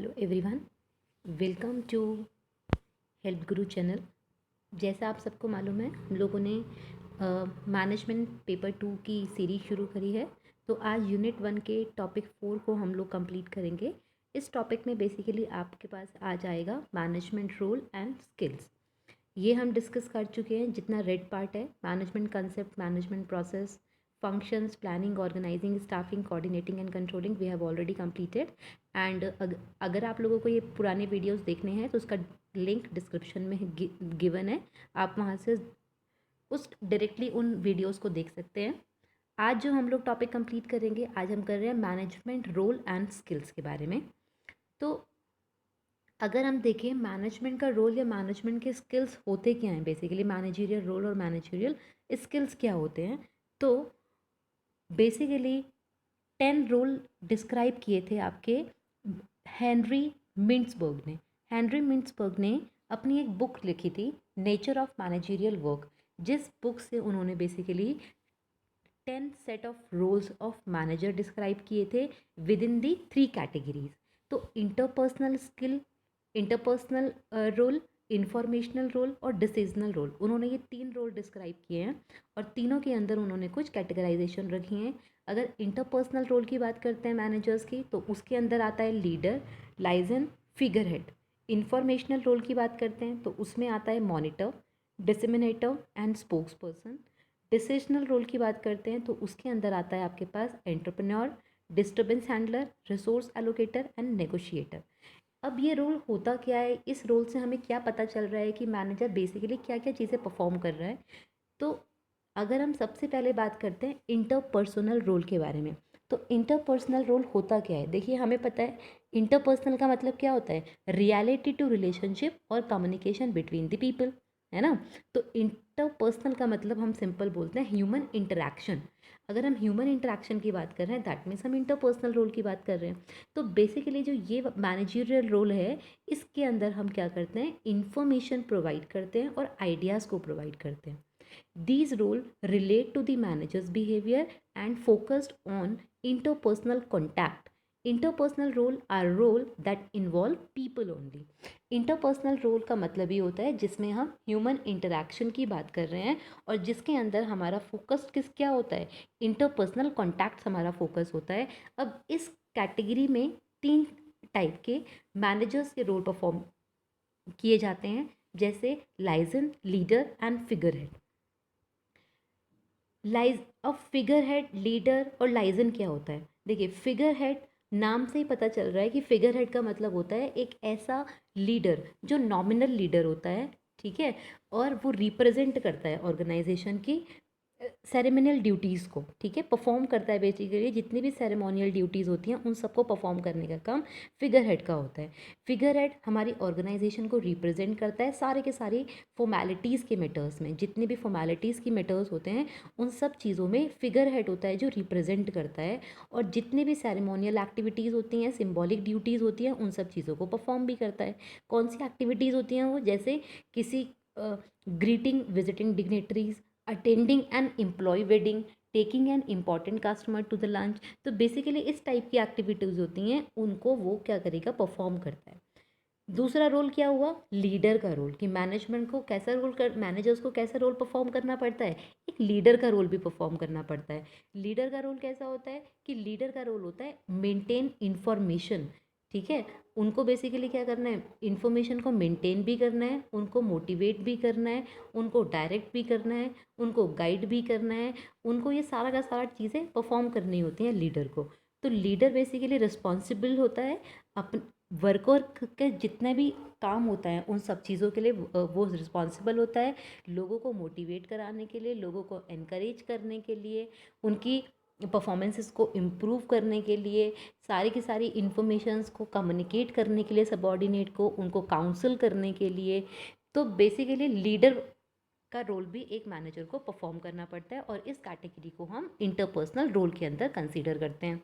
Hello everyone, welcome to Help Guru channel. जैसा आप सबको मालूम है, हम लोगों ने मैनेजमेंट पेपर 2 की सीरीज शुरू करी है। तो आज यूनिट 1 के टॉपिक 4 को हम लोग कंप्लीट करेंगे। इस टॉपिक में बेसिकली आपके पास आ जाएगा मैनेजमेंट रोल एंड स्किल्स। ये हम डिस्कस कर चुके हैं। जितना रेड पार्ट है, management concept, management process, functions, planning, organizing, staffing, coordinating and controlling, we have already completed. And अगर आप लोगों को ये पुराने वीडियोस देखने हैं तो उसका लिंक डिस्क्रिप्शन में गिवन है। आप वहाँ से उस डायरेक्टली उन वीडियोस को देख सकते हैं। आज जो हम लोग टॉपिक कंप्लीट करेंगे, आज हम कर रहे हैं मैनेजमेंट रोल एंड स्किल्स के बारे में। तो अगर हम देखें मैनेजमेंट का रोल या मैनेजमेंट के स्किल्स होते क्या हैं, बेसिकली मैनेजरियल रोल और मैनेजरियल स्किल्स क्या होते हैं, तो बेसिकली 10 रोल डिस्क्राइब किए थे आपके हेनरी मिंट्सबर्ग ने। हेनरी मिंट्सबर्ग ने अपनी एक बुक लिखी थी, नेचर ऑफ मैनेजरियल वर्क, जिस बुक से उन्होंने basically 10 set of roles of manager describe किए थे विद इन दी 3 कैटेगरीज। तो interpersonal skill, interpersonal role, informational role और डिसीजनल रोल, उन्होंने ये 3 रोल डिस्क्राइब किए हैं और तीनों के अंदर उन्होंने कुछ कैटेगराइजेशन रखी हैं। अगर इंटरपर्सनल रोल की बात करते हैं मैनेजर्स की, तो उसके अंदर आता है leader, liaison, figure head. Informational role की बात करते हैं तो उसमें आता है monitor, disseminator and spokesperson. Decisional role की बात करते हैं तो उसके अंदर आता है आपके पास entrepreneur, disturbance handler, resource allocator and negotiator. अब ये रोल होता क्या है, इस रोल से हमें क्या पता चल रहा है कि मैनेजर बेसिकली क्या क्या चीज़ें परफॉर्म कर रहा है। तो अगर हम सबसे पहले बात करते हैं इंटरपर्सनल रोल के बारे में, तो इंटरपर्सनल रोल होता क्या है। देखिए, हमें पता है इंटरपर्सनल का मतलब क्या होता है, रियलिटी टू रिलेशनशिप और कम्युनिकेशन बिटवीन द पीपल, है ना। तो इंटरपर्सनल का मतलब हम सिंपल बोलते हैं ह्यूमन इंटरेक्शन। अगर हम ह्यूमन इंटरेक्शन की बात कर रहे हैं, दैट मीन्स हम इंटरपर्सनल रोल की बात कर रहे हैं। तो बेसिकली जो ये मैनेजरियल रोल है, इसके अंदर हम क्या करते हैं, इंफॉर्मेशन प्रोवाइड करते हैं और आइडियाज़ को प्रोवाइड करते हैं। These roles relate to the manager's behavior and focused on interpersonal contact. Interpersonal role are role that involve people only. Interpersonal role का मतलब ये होता है जिसमें हम ह्यूमन इंटरेक्शन की बात कर रहे हैं और जिसके अंदर हमारा फोकस क्या होता है, इंटरपर्सनल कॉन्टैक्ट्स हमारा फोकस होता है। अब इस कैटेगरी में 3 टाइप के मैनेजर्स के रोल परफॉर्म किए जाते हैं, जैसे liaison, leader and figure head. Figure head, leader और लाइजन क्या होता है। देखिए, फिगर हेड नाम से ही पता चल रहा है कि फिगर हेड का मतलब होता है एक ऐसा लीडर जो नॉमिनल लीडर होता है, ठीक है, और वो रिप्रेजेंट करता है ऑर्गेनाइजेशन की सेरेमोनियल ड्यूटीज़ को, ठीक है, परफॉर्म करता है। बेसिकली जितनी भी सेरेमोनियल ड्यूटीज़ होती हैं उन सबको परफॉर्म करने का काम फिगर हेड का होता है। फिगर हेड हमारी ऑर्गेनाइजेशन को रिप्रेजेंट करता है सारे के सारी फॉर्मेलिटीज़ के मैटर्स में। जितने भी फॉर्मेलिटीज़ की मैटर्स होते हैं उन सब चीज़ों में फिगर हेड होता है जो रिप्रेजेंट करता है, और जितने भी सेरेमोनियल एक्टिविटीज़ होती हैं, सिम्बॉलिक ड्यूटीज़ होती हैं, उन सब चीज़ों को परफॉर्म भी करता है। कौन सी एक्टिविटीज़ होती हैं वो, जैसे किसी greeting visiting dignitaries, attending an employ wedding, taking an important customer to the lunch. तो बेसिकली इस टाइप की एक्टिविटीज़ होती हैं, उनको वो क्या करेगा, परफॉर्म करता है। दूसरा रोल क्या हुआ, लीडर का रोल, कि मैनेजमेंट को कैसा रोल कर मैनेजर्स को कैसा रोल परफॉर्म करना पड़ता है, एक लीडर का रोल भी परफॉर्म करना पड़ता है। लीडर का रोल कैसा होता है कि लीडर का रोल होता है मेंटेन इंफॉर्मेशन, ठीक है। उनको बेसिकली क्या करना है, इन्फॉर्मेशन को मेंटेन भी करना है, उनको मोटिवेट भी करना है, उनको डायरेक्ट भी करना है, उनको गाइड भी करना है, उनको ये सारा का सारा चीज़ें परफॉर्म करनी होती हैं लीडर को। तो लीडर बेसिकली रिस्पॉन्सिबल होता है अपन वर्कर के जितने भी काम होता है उन सब चीज़ों के लिए वो रिस्पॉन्सिबल होता है। लोगों को मोटिवेट कराने के लिए, लोगों को एनकरेज करने के लिए, उनकी परफॉर्मेंसेस को इम्प्रूव करने के लिए, सारी की सारी इन्फॉर्मेशंस को कम्युनिकेट करने के लिए सबॉर्डिनेट को, उनको काउंसिल करने के लिए। तो बेसिकली लीडर का रोल भी एक मैनेजर को परफॉर्म करना पड़ता है, और इस कैटेगरी को हम इंटरपर्सनल रोल के अंदर कंसीडर करते हैं।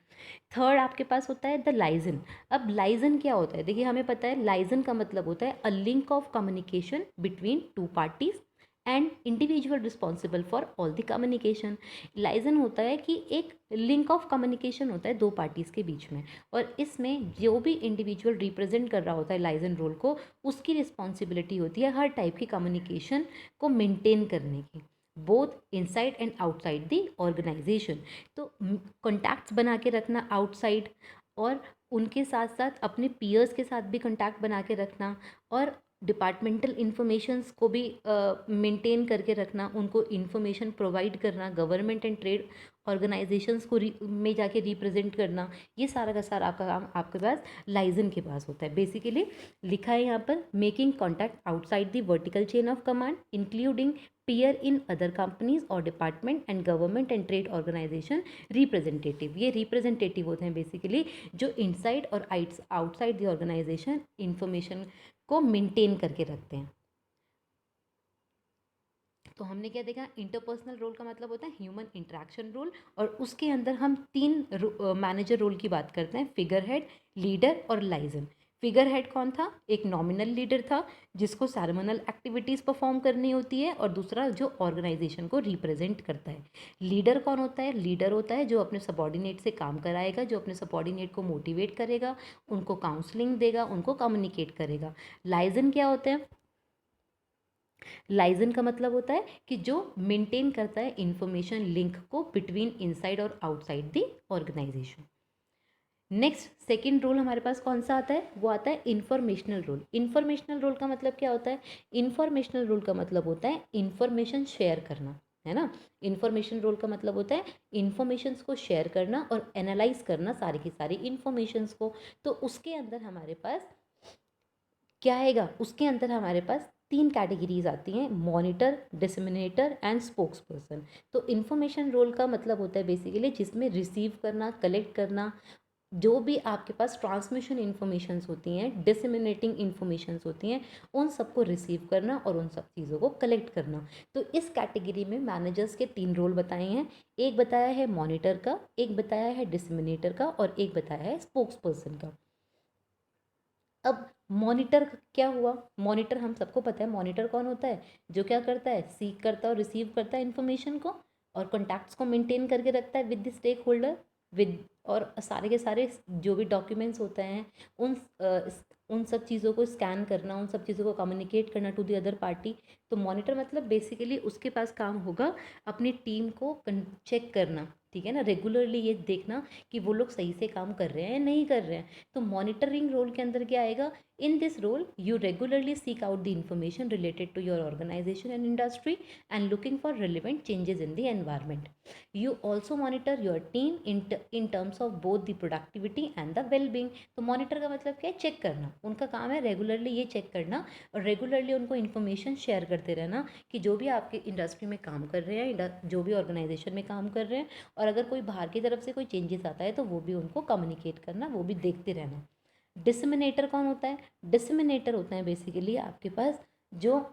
थर्ड आपके पास होता है द लाइजन। अब लाइजन क्या होता है, देखिए हमें पता है लाइजन का मतलब होता है a link of communication between two parties and individual responsible for all the communication. Liaison होता है कि एक लिंक ऑफ कम्युनिकेशन होता है दो पार्टीज़ के बीच में, और इसमें जो भी इंडिविजुअल रिप्रेजेंट कर रहा होता है लाइजन रोल को, उसकी रिस्पॉन्सिबिलिटी होती है हर टाइप की कम्युनिकेशन को मेंटेन करने की, both inside and outside the organisation. तो कॉन्टैक्ट्स बना के रखना आउटसाइड, और उनके साथ साथ अपने पीयर्स के साथ भी कॉन्टैक्ट बना के रखना, और डिपार्टमेंटल इन्फॉर्मेशंस को भी मेंटेन करके रखना, उनको इन्फॉर्मेशन प्रोवाइड करना, गवर्नमेंट एंड ट्रेड ऑर्गेनाइजेशंस को में जाके रिप्रेजेंट करना, ये सारा का सारा आपका काम आपके पास लाइजन के पास होता है। बेसिकली लिखा है यहाँ पर, making contact outside the vertical chain of command including peer in other companies or department and government and trade organization representative। ये रिप्रेजेंटेटिव होते हैं बेसिकली, जो इनसाइड और आउटसाइड द ऑर्गेनाइजेशन इंफॉर्मेशन को मेंटेन करके रखते हैं। तो हमने क्या देखा, इंटरपर्सनल रोल का मतलब होता है ह्यूमन इंटरेक्शन रोल, और उसके अंदर हम तीन मैनेजर रोल की बात करते हैं, फिगर हेड, लीडर और लाइजन। फिगर हेड कौन था? एक नॉमिनल लीडर था जिसको सेरेमोनियल एक्टिविटीज़ परफॉर्म करनी होती है, और दूसरा जो ऑर्गेनाइजेशन को रिप्रेजेंट करता है। लीडर कौन होता है? लीडर होता है जो अपने सबॉर्डिनेट से काम कराएगा, जो अपने सबॉर्डिनेट को मोटिवेट करेगा, उनको काउंसलिंग देगा, उनको कम्युनिकेट करेगा। लाइजन क्या होते हैं? लाइजन का मतलब होता है कि जो मेंटेन करता है इंफॉर्मेशन लिंक को बिटवीन इनसाइड और outside the organisation. Next second role हमारे पास कौन सा आता है? वो आता है इंफॉर्मेशनल रोल। इंफॉर्मेशनल रोल का मतलब क्या होता है? इंफॉर्मेशनल रोल का मतलब होता है इंफॉर्मेशन शेयर करना, है ना। इंफॉर्मेशन रोल का मतलब होता है इंफॉर्मेशंस को शेयर करना और एनालाइज करना सारी की सारी इंफॉर्मेशंस को। तो उसके अंदर हमारे पास क्या आएगा? उसके अंदर हमारे पास तीन कैटेगरीज आती हैं, monitor, disseminator and spokes person. तो इन्फॉर्मेशन रोल का मतलब होता है बेसिकली जिसमें रिसीव करना, कलेक्ट करना, जो भी आपके पास ट्रांसमिशन इन्फॉर्मेशंस होती हैं, डिसमिनेटिंग इन्फॉर्मेशंस होती हैं, उन सबको रिसीव करना और उन सब चीज़ों को कलेक्ट करना। तो इस कैटेगरी में मैनेजर्स के तीन रोल बताए हैं, एक बताया है मॉनिटर का, एक बताया है डिसमिनेटर का, और एक बताया है स्पोक्स पर्सन का। अब मॉनिटर क्या हुआ? मॉनिटर हम सबको पता है मॉनिटर कौन होता है, जो क्या करता है, सीक करता है और रिसीव करता है इन्फॉर्मेशन को, और कॉन्टैक्ट्स को मेंटेन करके रखता है with the stakeholder, with, और सारे के सारे जो भी डॉक्यूमेंट्स होते हैं उन सब चीज़ों को स्कैन करना, उन सब चीज़ों को कम्युनिकेट करना टू द अदर पार्टी। तो मॉनिटर मतलब बेसिकली उसके पास काम होगा अपनी टीम को चेक करना, ठीक है ना, रेगुलरली ये देखना कि वो लोग सही से काम कर रहे हैं या नहीं कर रहे हैं। तो मॉनिटरिंग रोल के अंदर क्या आएगा? In this role you regularly seek out the information related to your organisation and industry and looking for relevant changes in the environment. You also monitor your team in terms of both the productivity and the well-being। तो monitor का मतलब क्या है? Check करना। उनका काम है regularly ये चेक करना और रेगुलरली उनको इन्फॉर्मेशन शेयर करते रहना कि जो भी आपके इंडस्ट्री में काम कर रहे हैं, जो भी ऑर्गेनाइजेशन में काम कर रहे हैं, और अगर कोई बाहर की तरफ से कोई चेंजेस आता है तो वो भी उनको कम्युनिकेट करना, वो भी देखते रहना। डिसमिनेटर कौन होता है? डिसमिनेटर होता है बेसिकली आपके पास जो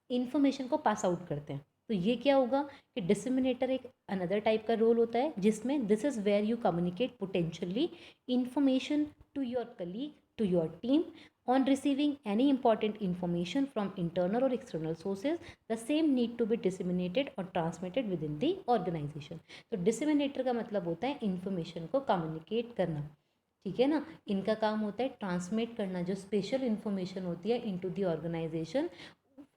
इन्फॉर्मेशन को पास आउट करते हैं। तो ये क्या होगा कि डिसमिनेटर एक अनदर टाइप का रोल होता है जिसमें this is where you communicate potentially information to your colleague, to your team on receiving any important information from internal or external sources, the same need to be disseminated or transmitted within the organization। तो disseminator का मतलब होता है information को communicate करना, ठीक है ना। इनका काम होता है ट्रांसमिट करना, जो स्पेशल इन्फॉर्मेशन होती है इनटू द ऑर्गेनाइजेशन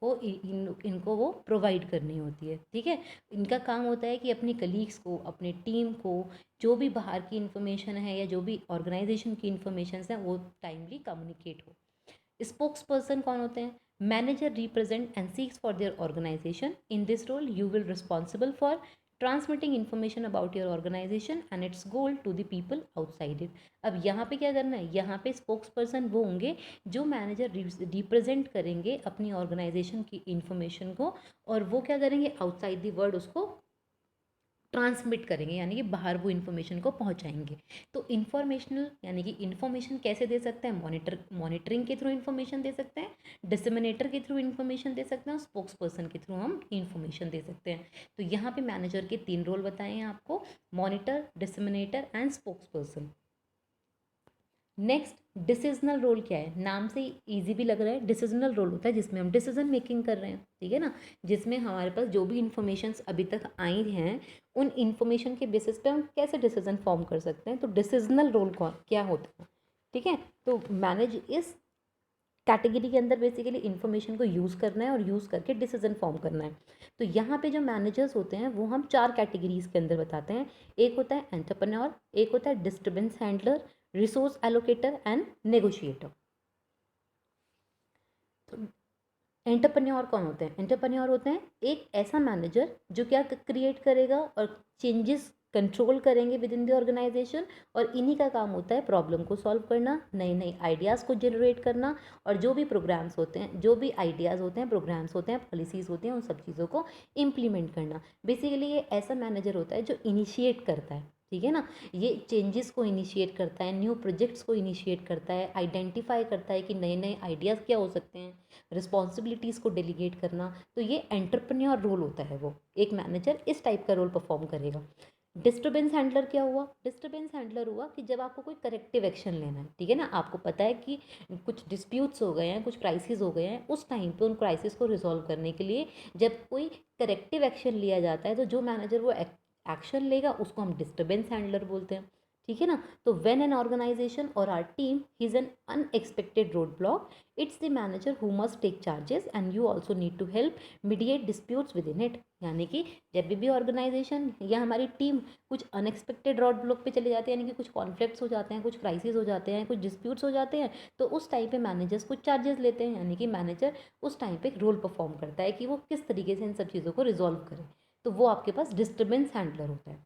वो इनको वो प्रोवाइड करनी होती है, ठीक है। इनका काम होता है कि अपनी कलीग्स को, अपने टीम को जो भी बाहर की इन्फॉर्मेशन है या जो भी ऑर्गेनाइजेशन की इन्फॉर्मेशन है वो टाइमली कम्युनिकेट हो। स्पोक्स पर्सन कौन होते हैं? Manager represent and seeks for their organisation. In this role you will responsible for transmitting information about your organisation and its goal to the people outside it. अब यहाँ पे क्या करना है? यहाँ पे स्पोक्स पर्सन वो होंगे जो मैनेजर रिप्रेजेंट करेंगे अपनी ऑर्गेनाइजेशन की इन्फॉर्मेशन को, और वो क्या करेंगे? आउटसाइड द वर्ल्ड उसको ट्रांसमिट करेंगे, यानी कि बाहर वो इन्फॉर्मेशन को पहुंचाएंगे। तो इन्फॉर्मेशनल यानी कि इन्फॉर्मेशन कैसे दे सकते हैं? मॉनिटरिंग के थ्रू इन्फॉर्मेशन दे सकते हैं, डिसमिनेटर के थ्रू इन्फॉर्मेशन दे सकते हैं, और स्पोक्स पर्सन के थ्रू हम इन्फॉर्मेशन दे सकते हैं। तो यहाँ पे मैनेजर के तीन रोल बताए हैं आपको, monitor, disseminator and spokesperson. Next, decisional role क्या है? नाम से इजी भी लग रहा है। डिसीजनल रोल होता है जिसमें हम डिसीजन मेकिंग कर रहे हैं, ठीक है ना, जिसमें हमारे पास जो भी इंफॉर्मेशंस अभी तक आई हैं उन इंफॉर्मेशन के बेसिस पे हम कैसे डिसीजन फॉर्म कर सकते हैं। तो डिसीजनल रोल कौन क्या होता है, ठीक है। तो मैनेज इस कैटेगरी के अंदर बेसिकली इन्फॉर्मेशन को यूज़ करना है और यूज़ करके डिसीजन फॉर्म करना है। तो यहाँ पे जो मैनेजर्स होते हैं वो हम 4 कैटेगरीज के अंदर बताते हैं। एक होता है एंटरप्रेन्योर, एक होता है disturbance handler, resource allocator and negotiator. तो एंटरप्रेन्योर कौन होते हैं? एंटरप्रेन्योर होते हैं एक ऐसा मैनेजर जो क्या क्रिएट करेगा और चेंजेस कंट्रोल करेंगे विद इन द ऑर्गेनाइजेशन, और इन्हीं का काम होता है प्रॉब्लम को सॉल्व करना, नई नई आइडियाज़ को जनरेट करना, और जो भी प्रोग्राम्स होते हैं, जो भी आइडियाज़ होते हैं, प्रोग्राम्स होते हैं, पॉलिसीज़ होती हैं, उन सब चीज़ों को इम्प्लीमेंट करना। बेसिकली ये ऐसा मैनेजर होता है जो इनिशिएट करता है, ठीक है ना, ये चेंजेस को इनिशिएट करता है, न्यू प्रोजेक्ट्स को इनिशिएट करता है, आइडेंटिफाई करता है कि नए नए आइडियाज़ क्या हो सकते हैं, रिस्पॉन्सिबिलिटीज़ को डेलीगेट करना। तो ये एंटरप्रेन्योर रोल होता है, वो एक मैनेजर इस टाइप का रोल परफॉर्म करेगा। डिस्टर्बेंस हैंडलर क्या हुआ? डिस्टर्बेंस हैंडलर हुआ कि जब आपको कोई करेक्टिव एक्शन लेना है, ठीक है ना, आपको पता है कि कुछ डिस्प्यूट्स हो गए हैं, कुछ क्राइसिस हो गए हैं, उस टाइम पे उन क्राइसिस को रिजॉल्व करने के लिए जब कोई करेक्टिव एक्शन लिया जाता है तो जो मैनेजर वो एक्शन लेगा उसको हम डिस्टर्बेंस हैंडलर बोलते हैं, ठीक है ना। तो व्हेन एन ऑर्गेनाइजेशन और our team is an unexpected roadblock, it's the manager who must take charges and you also need to help mediate disputes with in it. यानी कि जब भी ऑर्गेनाइजेशन या हमारी टीम कुछ अनएक्सपेक्टेड रोड ब्लॉक पे चले जाते हैं, यानी कि कुछ कॉन्फ्लिक्ट्स हो जाते हैं, कुछ क्राइसिस हो जाते हैं, कुछ डिस्प्यूट्स हो जाते हैं, तो उस टाइम पे मैनेजर्स कुछ चार्जेस लेते हैं, यानी कि मैनेजर उस टाइम पे एक रोल परफॉर्म करता है कि वो किस तरीके से इन सब चीज़ों को रिजॉल्व करे। तो वो आपके पास डिस्टर्बेंस हैंडलर होता है।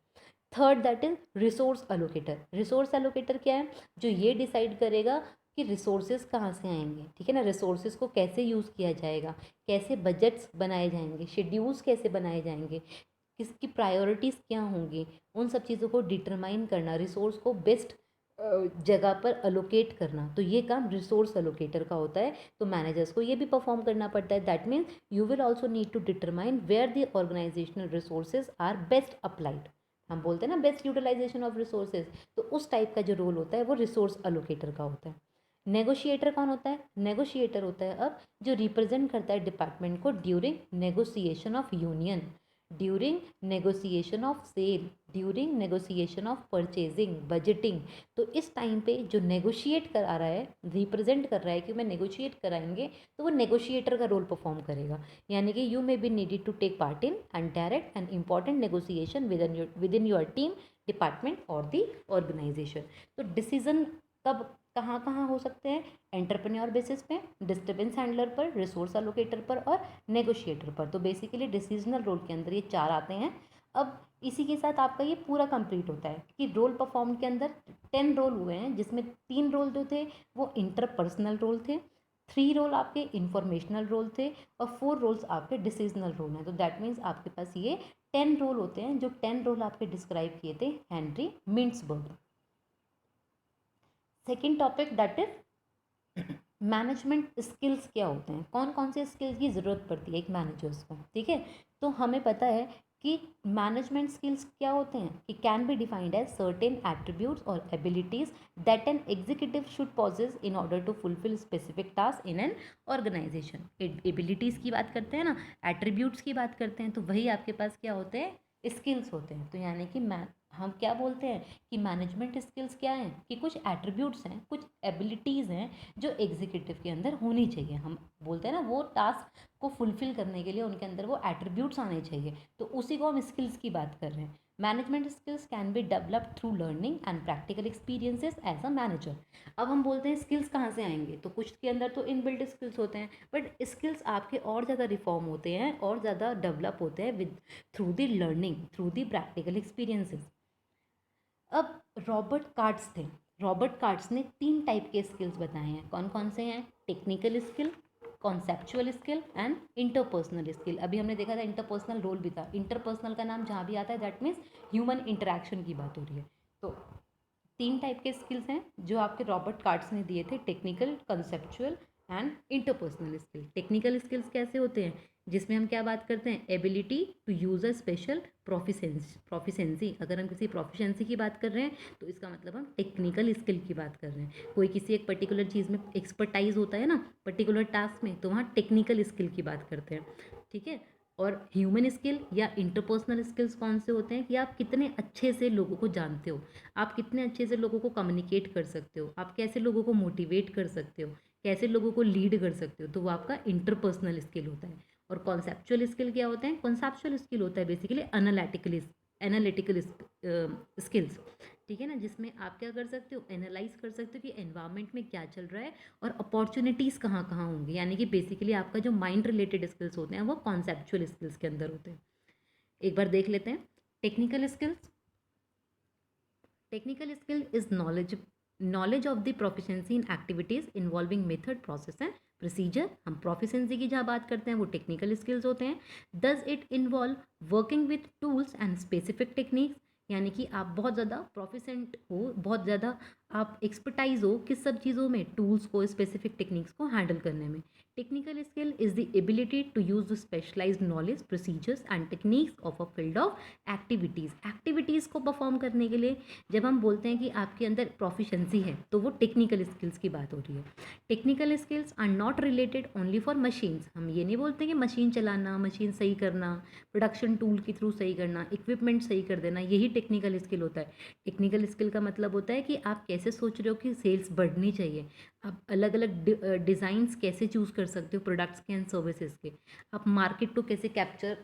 Third, that is resource allocator. Resource allocator क्या है? जो ये डिसाइड करेगा कि रिसोर्सेज कहाँ से आएंगे, ठीक है ना, रिसोर्सेज को कैसे यूज़ किया जाएगा, कैसे बजट्स बनाए जाएंगे, शेड्यूल्स कैसे बनाए जाएंगे, किसकी प्रायोरिटीज़ क्या होंगी, उन सब चीज़ों को डिटरमाइन करना, रिसोर्स को बेस्ट जगह पर अलोकेट करना। तो ये काम रिसोर्स एलोकेटर का होता है। तो मैनेजर्स को ये भी परफॉर्म करना पड़ता है। That means you will also need to determine where the organisational resources are best applied. हम बोलते हैं ना बेस्ट यूटिलाइजेशन ऑफ रिसोर्सेज, तो उस टाइप का जो रोल होता है वो रिसोर्स एलोकेटर का होता है। नेगोशिएटर कौन होता है? नेगोशिएटर होता है अब जो रिप्रेजेंट करता है डिपार्टमेंट को during negotiation of union, during negotiation of sale, during negotiation of purchasing, budgeting. तो इस टाइम पे जो नेगोशिएट करा रहा है, रिप्रेजेंट कर रहा है कि मैं नेगोशिएट कराएंगे, तो वो नेगोशिएटर का रोल परफॉर्म करेगा। यानी कि you may be needed to take part in and direct and important negotiation with in your team, department और दी ऑर्गेनाइजेशन। तो डिसीजन कब कहाँ कहाँ हो सकते हैं? एंटरप्रेन्योर बेसिस पे, डिस्टर्बेंस हैंडलर पर, रिसोर्स एलोकेटर पर और नेगोशिएटर पर। तो बेसिकली डिसीजनल रोल के अंदर ये 4 आते हैं। अब इसी के साथ आपका ये पूरा कंप्लीट होता है कि रोल परफॉर्म के अंदर 10 रोल हुए हैं, जिसमें 3 रोल जो थे वो इंटरपर्सनल रोल थे, 3 रोल आपके इंफॉर्मेशनल रोल थे और 4 रोल्स आपके डिसीजनल रोल हैं। तो दैट मीन्स आपके पास ये 10 रोल होते हैं, जो 10 रोल आपके डिस्क्राइब किए थे Henry Mintzberg. Second topic that is management skills क्या होते हैं, कौन कौन से स्किल्स की ज़रूरत पड़ती है एक मैनेजर्स को, ठीक है। तो हमें पता है कि मैनेजमेंट स्किल्स क्या होते हैं कि can be defined as certain attributes और abilities that an executive should possess in order to fulfil specific task in an organisation. Abilities की बात करते हैं ना, एट्रीब्यूट्स की बात करते हैं, तो वही आपके पास क्या होते हैं? स्किल्स होते हैं। तो यानी कि हम क्या बोलते हैं कि मैनेजमेंट स्किल्स क्या हैं कि कुछ एट्रीब्यूट्स हैं, कुछ एबिलिटीज़ हैं जो एग्जीक्यूटिव के अंदर होनी चाहिए। हम बोलते हैं ना वो टास्क को फुलफिल करने के लिए उनके अंदर वो एट्रीब्यूट्स आने चाहिए, तो उसी को हम स्किल्स की बात कर रहे हैं। Management skills can be developed through learning and practical experiences as a manager. अब हम बोलते हैं स्किल्स कहाँ से आएंगे, तो कुछ के अंदर तो इनबिल्ट स्किल्स होते हैं, बट स्किल्स आपके और ज़्यादा रिफॉर्म होते हैं और ज़्यादा डेवलप होते हैं with through the learning, through the practical experiences. अब रॉबर्ट कार्ड्स थे, रॉबर्ट कार्ड्स ने 3 टाइप के स्किल्स बताए हैं। कौन कौन से हैं? Technical skill, conceptual skill and interpersonal skill. अभी हमने देखा था इंटरपर्सनल रोल भी था। इंटरपर्सनल का नाम जहाँ भी आता है दैट मीन्स ह्यूमन इंटरेक्शन की बात हो रही है। तो 3 टाइप के स्किल्स हैं जो आपके रॉबर्ट कार्ड्स ने दिए थे, technical, conceptual and interpersonal skill. Technical skills कैसे होते हैं जिसमें हम क्या बात करते हैं, ability to use a special proficiency. अगर हम किसी प्रोफिशेंसी की बात कर रहे हैं तो इसका मतलब हम टेक्निकल स्किल की बात कर रहे हैं। कोई किसी एक पर्टिकुलर चीज़ में एक्सपर्टाइज होता है ना, पर्टिकुलर टास्क में, तो वहाँ टेक्निकल स्किल की बात करते हैं, ठीक है। और ह्यूमन स्किल या इंटरपर्सनल स्किल्स कौन से होते हैं कि आप कितने अच्छे से लोगों को जानते हो, आप कितने अच्छे से लोगों को कम्युनिकेट कर सकते हो, आप कैसे लोगों को मोटिवेट कर सकते हो, कैसे लोगों को लीड कर सकते हो, तो वो आपका इंटरपर्सनल स्किल होता है। और कॉन्सेप्चुअल स्किल क्या होता है, कॉन्सेप्चुअल स्किल होता है बेसिकली एनालिटिकल स्किल्स, ठीक है ना, जिसमें आप क्या कर सकते हो, एनालाइज कर सकते हो कि एनवायरनमेंट में क्या चल रहा है और अपॉर्चुनिटीज़ कहाँ कहाँ होंगी। यानी कि बेसिकली आपका जो माइंड रिलेटेड स्किल्स होते हैं वो कॉन्सेप्चुअल स्किल्स के अंदर होते हैं। एक बार देख लेते हैं technical skills. Technical skill is knowledge of the proficiency in activities involving method, process and procedure. हम प्रोफिशिएंसी की जहाँ बात करते हैं वो टेक्निकल स्किल्स होते हैं। Does it involve working with tools and specific techniques, यानी कि आप बहुत ज़्यादा प्रोफिशेंट हो, बहुत ज़्यादा आप एक्सपर्टाइज हो किस सब चीज़ों में, टूल्स को, स्पेसिफिक टेक्निक्स को हैंडल करने में। Technical skill is the ability to use the specialized knowledge, procedures and techniques of a field of activities को परफॉर्म करने के लिए जब हम बोलते हैं कि आपके अंदर प्रोफिशेंसी है तो वो टेक्निकल स्किल्स की बात हो रही है। Technical skills are not related only for machines. हम ये नहीं बोलते कि मशीन चलाना, मशीन सही करना, प्रोडक्शन टूल के थ्रू सही करना, इक्विपमेंट सही कर देना, यही टेक्निकल स्किल होता है। टेक्निकल स्किल का मतलब होता है कि आप कैसे सोच रहे हो कि सेल्स बढ़नी चाहिए, आप अलग अलग डिज़ाइंस कैसे चूज़ कर सकते हो प्रोडक्ट्स के एंड सर्विसेज के, आप मार्केट को कैसे कैप्चर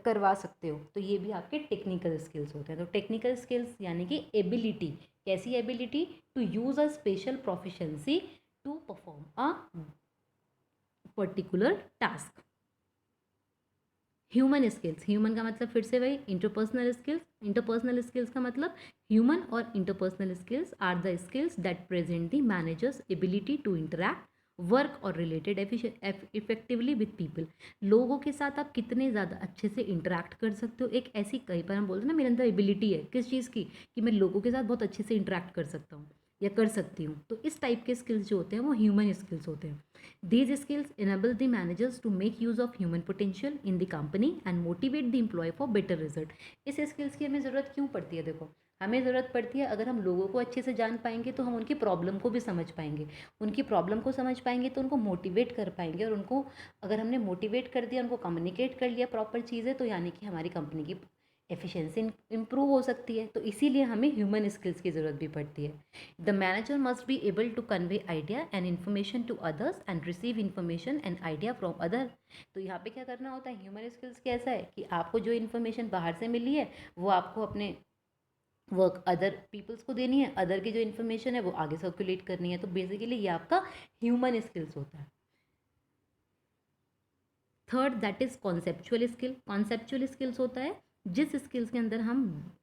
करवा सकते हो, तो ये भी आपके टेक्निकल स्किल्स होते हैं। तो टेक्निकल स्किल्स यानी कि एबिलिटी, कैसी ability, to use a special proficiency to perform a particular task. Human skills, human का मतलब फिर से वही इंटरपर्सनल स्किल्स। इंटरपर्सनल स्किल्स का मतलब ह्यूमन और interpersonal skills are the skills that present the managers ability to interact, work और related effectively with people. लोगों के साथ आप कितने ज़्यादा अच्छे से इंटरैक्ट कर सकते हो, एक ऐसी, कई बार हम बोलते हैं ना मेरे अंदर एबिलिटी है किस चीज़ की, कि मैं लोगों के साथ बहुत अच्छे से इंटरैक्ट कर सकता हूँ या कर सकती हूँ, तो इस टाइप के स्किल्स जो होते हैं वो ह्यूमन स्किल्स होते हैं। These skills enable the managers to make use of human potential in the company and motivate the employee for better result. इस स्किल्स की हमें ज़रूरत क्यों पड़ती है, देखो हमें ज़रूरत पड़ती है, अगर हम लोगों को अच्छे से जान पाएंगे तो हम उनकी प्रॉब्लम को भी समझ पाएंगे, उनकी प्रॉब्लम को समझ पाएंगे तो उनको मोटिवेट कर पाएंगे, और उनको अगर हमने मोटिवेट कर दिया, उनको कम्युनिकेट कर लिया प्रॉपर चीज़ें, तो यानी कि हमारी कंपनी की एफिशिएंसी इंप्रूव हो सकती है। तो इसीलिए हमें ह्यूमन स्किल्स की ज़रूरत भी पड़ती है। The manager must be able to convey idea and information to others and receive information and idea from other. तो यहाँ पे क्या करना होता है, ह्यूमन स्किल्स कैसा है कि आपको जो इन्फॉर्मेशन बाहर से मिली है वो आपको अपने वर्क अदर पीपल्स को देनी है, अदर की जो इन्फॉर्मेशन है वो आगे सर्कुलेट करनी है। तो बेसिकली ये आपका ह्यूमन स्किल्स होता है। Third that is conceptual skill. Conceptual skills होता है जिस स्किल्स के अंदर हम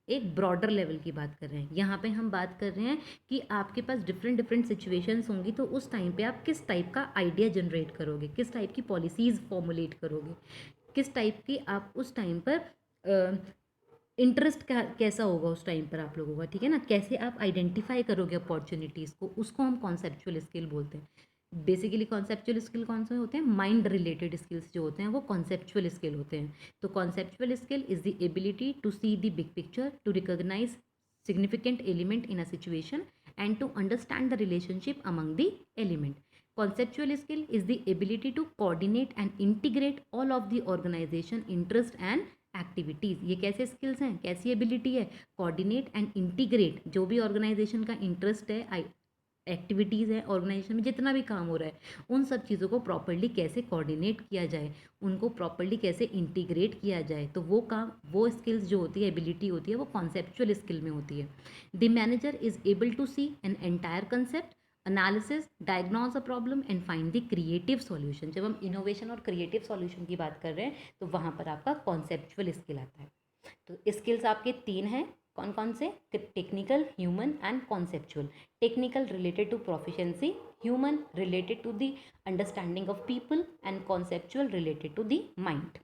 एक ब्रॉडर लेवल की बात कर रहे हैं। यहाँ पे हम बात कर रहे हैं कि आपके पास डिफरेंट डिफरेंट सिचुएशंस होंगी, तो उस टाइम पे आप किस टाइप का आइडिया जनरेट करोगे, किस टाइप की पॉलिसीज़ फॉर्मुलेट करोगे, किस टाइप की आप उस टाइम पर इंटरेस्ट कैसा होगा उस टाइम पर आप लोगों का, ठीक है ना, कैसे आप आइडेंटिफाई करोगे अपॉर्चुनिटीज़ को, उसको हम कॉन्सेप्चुअल स्किल बोलते हैं। बेसिकली कॉन्सेप्चुअल स्किल कौन से होते हैं, माइंड रिलेटेड स्किल्स जो होते हैं वो कॉन्सेप्चुअल स्किल होते हैं। तो conceptual skill is the ability to see the big picture, to recognize significant element in a situation and to understand the relationship among the element. Conceptual skill is the ability to coordinate and integrate all of the organization interest and activities. ये कैसे skills हैं, कैसी ability है, coordinate and integrate, जो भी organisation का interest है, activities है, ऑर्गेनाइजेशन में जितना भी काम हो रहा है, उन सब चीज़ों को प्रॉपरली कैसे कोऑर्डिनेट किया जाए, उनको प्रॉपरली कैसे इंटीग्रेट किया जाए, तो वो काम, वो स्किल्स जो होती है, एबिलिटी होती है, वो कॉन्सेप्चुअल स्किल में होती है। The manager is able to see an entire concept, analysis, diagnose a problem and find the creative solution. जब हम इनोवेशन और क्रिएटिव सॉल्यूशन की बात कर रहे हैं तो वहाँ पर आपका कॉन्सेप्चुअल स्किल आता है। तो स्किल्स आपके तीन हैं, कौन कौन से, technical, human and conceptual. Technical related to proficiency, human related to the understanding of people and conceptual related to the mind.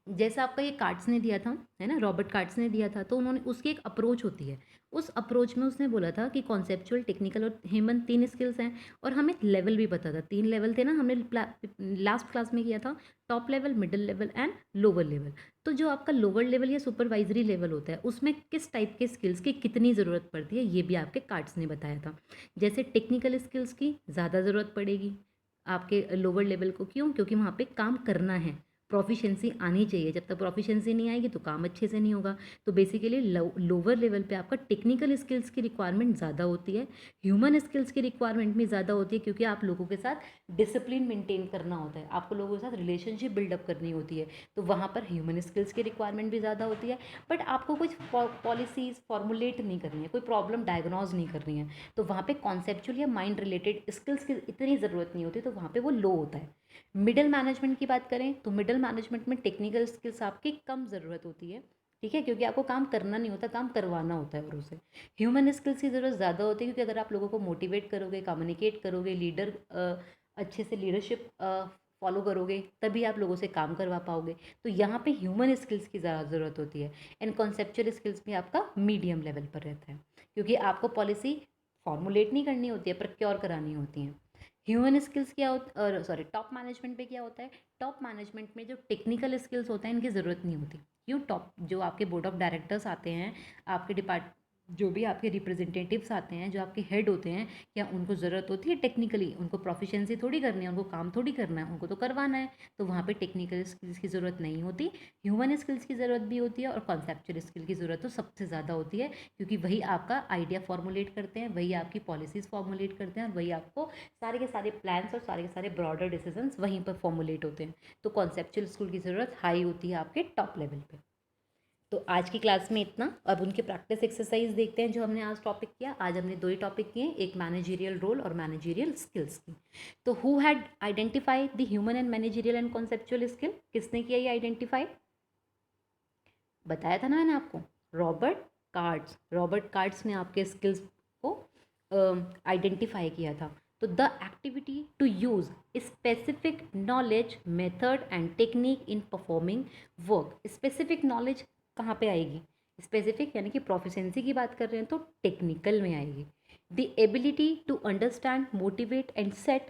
जैसा आपका ये कार्ड्स ने दिया था, है ना, रॉबर्ट कार्ड्स ने दिया था, तो उन्होंने उसकी एक अप्रोच होती है। उस अप्रोच में उसने बोला था कि कॉन्सेप्चुअल, टेक्निकल और ह्यूमन 3 स्किल्स हैं, और हमें लेवल भी पता था। 3 लेवल थे ना, हमने लास्ट क्लास में किया था, top level, middle level and lower level. तो जो आपका लोअर लेवल या सुपरवाइजरी लेवल होता है, उसमें किस टाइप के स्किल्स की कितनी ज़रूरत पड़ती है, ये भी आपके कार्ड्स ने बताया था। जैसे टेक्निकल स्किल्स की ज़्यादा ज़रूरत पड़ेगी आपके लोअर लेवल को। क्यों? क्योंकि वहाँ पे काम करना है, प्रोफिशिएंसी आनी चाहिए। जब तक प्रोफिशिएंसी नहीं आएगी तो काम अच्छे से नहीं होगा। तो बेसिकली लोअर लेवल पे आपका टेक्निकल स्किल्स की रिक्वायरमेंट ज़्यादा होती है, ह्यूमन स्किल्स की रिक्वायरमेंट भी ज़्यादा होती है, क्योंकि आप लोगों के साथ डिसिप्लिन मेंटेन करना होता है, आपको लोगों के साथ रिलेशनशिप बिल्डअप करनी होती है, तो वहाँ पर ह्यूमन स्किल्स की रिक्वायरमेंट भी ज़्यादा होती है। बट आपको कुछ पॉलिसीज़ फॉर्मुलेट नहीं करनी है, कोई प्रॉब्लम डायग्नोज नहीं करनी है, तो वहाँ पे कॉन्सेप्चुअल या माइंड रिलेटेड स्किल्स की इतनी ज़रूरत नहीं होती, तो वहाँ पे वो लो होता है। मिडिल मैनेजमेंट की बात करें तो मिडिल मैनेजमेंट में टेक्निकल स्किल्स आपकी कम ज़रूरत होती है, ठीक है, क्योंकि आपको काम करना नहीं होता, काम करवाना होता है और उसे। ह्यूमन स्किल्स की ज़रूरत ज़्यादा होती है, क्योंकि अगर आप लोगों को मोटिवेट करोगे, कम्युनिकेट करोगे, लीडर अच्छे से लीडरशिप फॉलो करोगे, तभी आप लोगों से काम करवा पाओगे। तो यहाँ पे ह्यूमन स्किल्स की ज़्यादा ज़रूरत होती है। एंड कॉन्सेप्चुअल स्किल्स भी आपका मीडियम लेवल पर रहता है, क्योंकि आपको पॉलिसी फॉर्मुलेट नहीं करनी होती है, प्रोक्योर करानी होती हैं। ह्यूमन स्किल्स क्या होता और सॉरी टॉप मैनेजमेंट पे क्या होता है? टॉप मैनेजमेंट में जो टेक्निकल स्किल्स होते हैं, इनकी ज़रूरत नहीं होती। क्यों? टॉप जो आपके बोर्ड ऑफ डायरेक्टर्स आते हैं, आपके डिपार्ट जो भी आपके रिप्रेजेंटेटिव्स आते हैं, जो आपके हेड होते हैं, क्या उनको ज़रूरत होती है टेक्निकली? उनको प्रोफिशिएंसी थोड़ी करनी है, उनको काम थोड़ी करना है, उनको तो करवाना है। तो वहाँ पे टेक्निकल स्किल्स की ज़रूरत नहीं होती। ह्यूमन स्किल्स की ज़रूरत भी होती है, और कॉन्सेप्चुअल स्किल की ज़रूरत तो सबसे ज़्यादा होती है, क्योंकि वही आपका आइडिया फॉर्मुलेट करते हैं, वही आपकी पॉलिसीज़ फॉर्मुलेट करते हैं, और वही आपको सारे के सारे प्लान्स और सारे के सारे ब्रॉडर डिसीजंस वहीं पर फॉर्मुलेट होते हैं। तो कॉन्सेप्चुअल स्किल की ज़रूरत हाई होती है आपके टॉप लेवल पे। तो आज की क्लास में इतना। अब उनके प्रैक्टिस एक्सरसाइज देखते हैं जो हमने आज टॉपिक किया। आज हमने 2 ही टॉपिक किए, एक मैनेजरियल रोल और मैनेजरियल स्किल्स की। तो who had identify the human and managerial and conceptual skill? किसने किया ये आइडेंटिफाई? बताया था ना मैंने आपको, रॉबर्ट कार्ड्स। रॉबर्ट कार्ड्स ने आपके स्किल्स को आइडेंटिफाई किया था। तो the activity to use specific knowledge, method and technique in performing work. Specific knowledge कहाँ पे आएगी? स्पेसिफिक यानी कि प्रोफिशिएंसी की बात कर रहे हैं तो टेक्निकल में आएगी। The ability to understand, motivate and set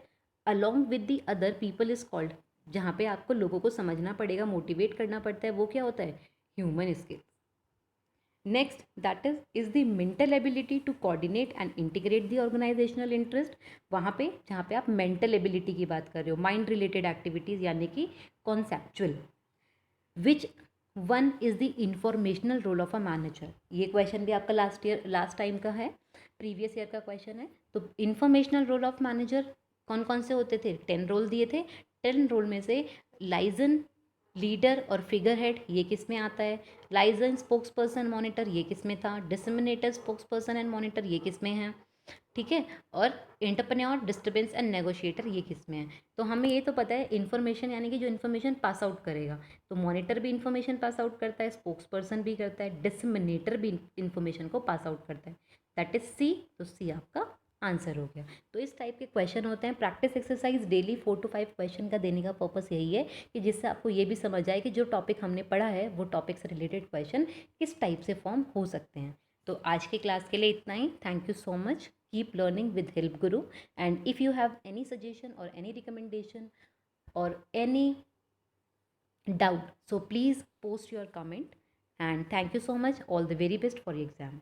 along with the other people is called. जहाँ पे आपको लोगों को समझना पड़ेगा, मोटिवेट करना पड़ता है, वो क्या होता है? Human skills. Next, that is the mental ability to coordinate and integrate the organizational interest. वहाँ पे जहाँ पे आप मेंटल एबिलिटी की बात कर रहे हो, माइंड रिलेटेड एक्टिविटीज़ यानी कि conceptual. Which one is the informational role of a manager? ये क्वेश्चन भी आपका लास्ट टाइम का है, प्रीवियस ईयर का क्वेश्चन है। तो इंफॉर्मेशनल रोल ऑफ मैनेजर कौन कौन से होते थे? 10 रोल दिए थे। 10 रोल में से लाइजन, लीडर और फिगर हेड, ये किस में आता है? लाइजन, स्पोक्स पर्सन, मॉनिटर, ये किस में था? डिसमिनेटर, स्पोक्स पर्सन एंड मॉनिटर, ये किस में है? ठीक है। और एंटरप्रेन्योर, डिस्टर्बेंस एंड नेगोशिएटर, ये किस में है? तो हमें ये तो पता है इन्फॉर्मेशन यानी कि जो इन्फॉर्मेशन पास आउट करेगा, तो मॉनिटर भी इन्फॉर्मेशन पास आउट करता है, स्पोक्स पर्सन भी करता है, डिसमिनेटर भी इन्फॉर्मेशन को पास आउट करता है। That is C. तो सी आपका आंसर हो गया। तो इस टाइप के क्वेश्चन होते हैं। Practice exercise daily 4 to 5 question का देने का पर्पस यही है कि जिससे आपको ये भी समझ आए कि जो टॉपिक हमने पढ़ा है वो टॉपिक से रिलेटेड क्वेश्चन किस टाइप से फॉर्म हो सकते हैं। तो आज की क्लास के लिए इतना ही। Thank you so much. Keep learning with Help Guru. And if you have any suggestion or any recommendation or any doubt, so please post your comment. And thank you so much. All the very best for your exam.